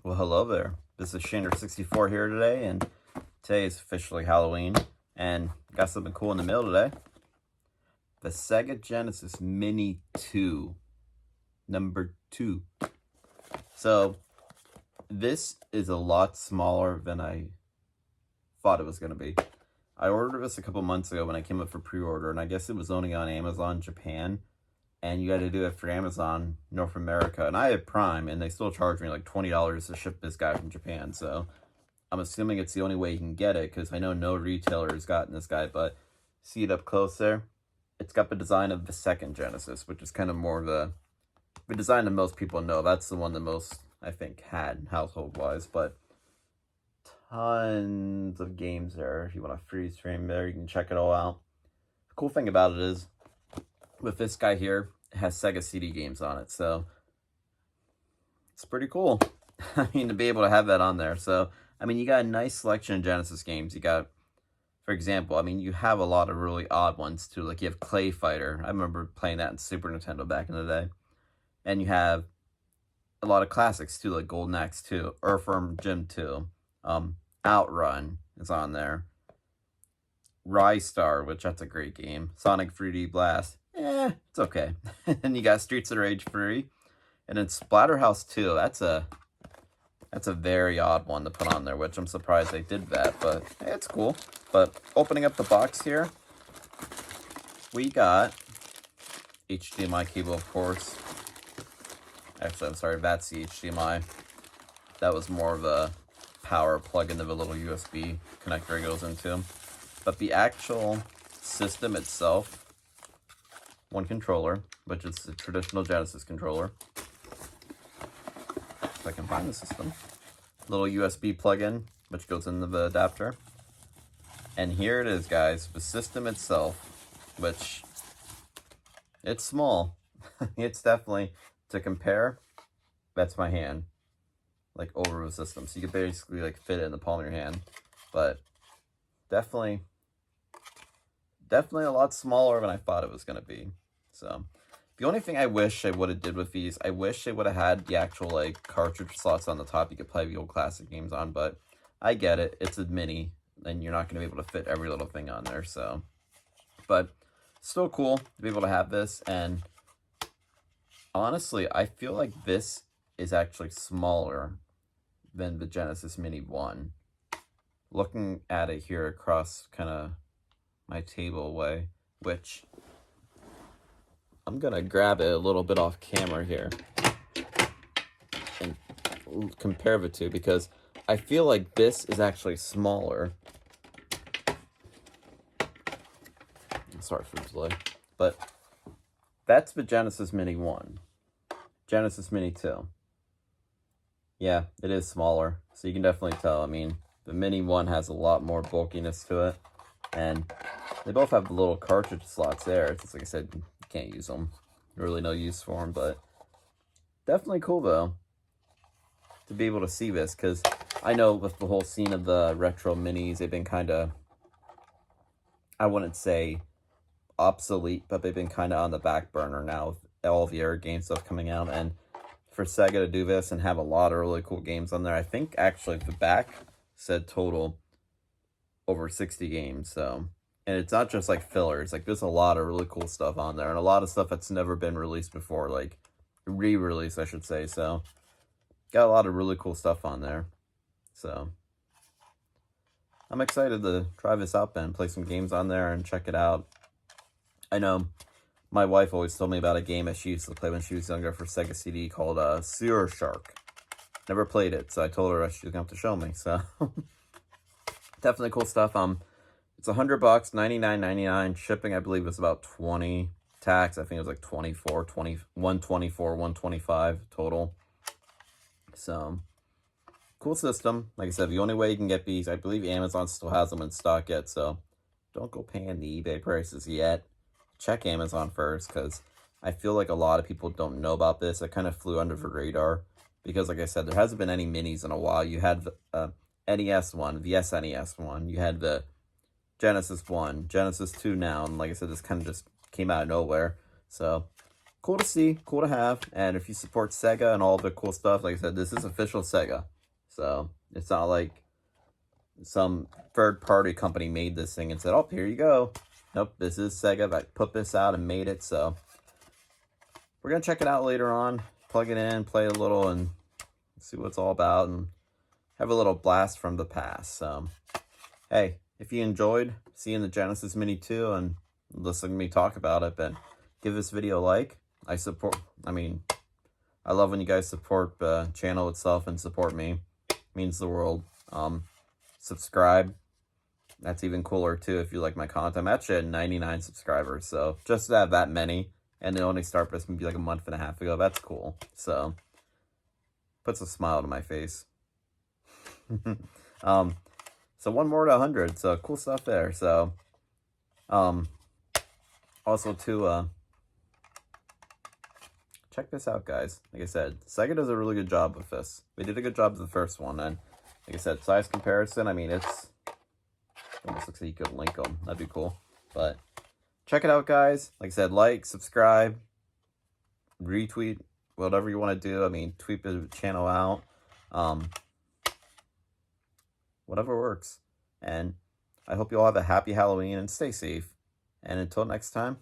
Well, hello there. This is Shander64 here today, and today is officially Halloween, and got something cool in the mail today. The Sega Genesis Mini 2, number 2. So, this is a lot smaller than I thought it was going to be. I ordered this a couple months ago when I came up for pre-order, and I guess it was only on Amazon Japan. And you got to do it for Amazon North America. And I have Prime, and they still charge me like $20 to ship this guy from Japan. So I'm assuming it's the only way you can get it, because I know no retailer has gotten this guy. But see it up close there? It's got the design of the second Genesis, which is kind of more the design that most people know. That's the one that most, I think, had household-wise. But tons of games there. If you want to freeze frame there, you can check it all out. The cool thing about it is, with this guy here, it has Sega CD games on it, so it's pretty cool. I mean, to be able to have that on there. So, I mean, you got a nice selection of Genesis games. You got, for example, I mean, you have a lot of really odd ones, too. Like, you have Clay Fighter. I remember playing that in Super Nintendo back in the day. And you have a lot of classics, too, like Golden Axe 2, Earthworm Jim 2, Outrun is on there. Rise Star, which that's a great game. Sonic 3D Blast. It's okay. And you got Streets of Rage 3. And then Splatterhouse 2. That's a very odd one to put on there, which I'm surprised they did that, but hey, it's cool. But opening up the box here, we got HDMI cable, of course. Actually, I'm sorry, that's the HDMI. That was more of a power plug into the little USB connector it goes into. But the actual system itself, one controller, which is the traditional Genesis controller. If I can find the system. Little USB plug-in, which goes into the adapter. And here it is, guys, the system itself, which, it's small. It's definitely, to compare, that's my hand, like, over the system. So you can basically, like, fit it in the palm of your hand. But definitely a lot smaller than I thought it was going to be. So, the only thing I wish I would have did with these, I wish they would have had the actual, like, cartridge slots on the top you could play the old classic games on, but I get it. It's a mini, and you're not going to be able to fit every little thing on there, so. But, still cool to be able to have this, and honestly, I feel like this is actually smaller than the Genesis Mini 1. Looking at it here across kind of my table away, which I'm gonna grab it a little bit off camera here and compare the two, because I feel like this is actually smaller. Sorry for the delay, but that's the Genesis Mini 1. Genesis Mini 2. Yeah, it is smaller, so you can definitely tell. I mean, the Mini 1 has a lot more bulkiness to it, and they both have the little cartridge slots there. It's just, like I said, you can't use them. Really no use for them, but definitely cool, though, to be able to see this, because I know with the whole scene of the retro minis, they've been kind of, I wouldn't say obsolete, but they've been kind of on the back burner now with all the Air game stuff coming out, and for Sega to do this and have a lot of really cool games on there, I think actually the back said total over 60 games, so. And it's not just like fillers, like there's a lot of really cool stuff on there, and a lot of stuff that's never been released before, like re-release, I should say. So got a lot of really cool stuff on there, so I'm excited to try this out and play some games on there and check it out. I know my wife always told me about a game that she used to play when she was younger for Sega CD called Sewer Shark. Never played it, so I told her she was gonna have to show me. So definitely cool stuff. It's $100, $99.99. Shipping, I believe, was about $20. Tax, I think it was like $124, $125 total. So, cool system. Like I said, the only way you can get these, I believe Amazon still has them in stock yet, so don't go paying the eBay prices yet. Check Amazon first, because I feel like a lot of people don't know about this. It kind of flew under the radar, because like I said, there hasn't been any minis in a while. You had the NES one, the SNES one, you had the Genesis 1, Genesis 2 now, and like I said, this kind of just came out of nowhere. So, cool to see, cool to have. And if you support Sega and all the cool stuff, like I said, this is official Sega. So it's not like some third-party company made this thing and said, oh, here you go. Nope, this is Sega that put this out and made it. So we're going to check it out later on, plug it in, play a little, and see what it's all about, and have a little blast from the past. So, hey, if you enjoyed seeing the Genesis Mini 2 and listening to me talk about it, then give this video a like. I love when you guys support the channel itself and support me. It means the world. Subscribe. That's even cooler too if you like my content. I'm actually at 99 subscribers, so just to have that many, and it only started this maybe like a month and a half ago, that's cool. So puts a smile to my face. So one more to 100, so cool stuff there. So also too, check this out, guys. Like I said, Sega does a really good job with this. They did a good job with the first one, and like I said, size comparison, I mean, it's almost looks like you could link them. That'd be cool. But check it out, guys. Like I said, like, subscribe, retweet, whatever you want to do. I mean, tweet the channel out. Whatever works. And I hope you all have a happy Halloween and stay safe. And until next time,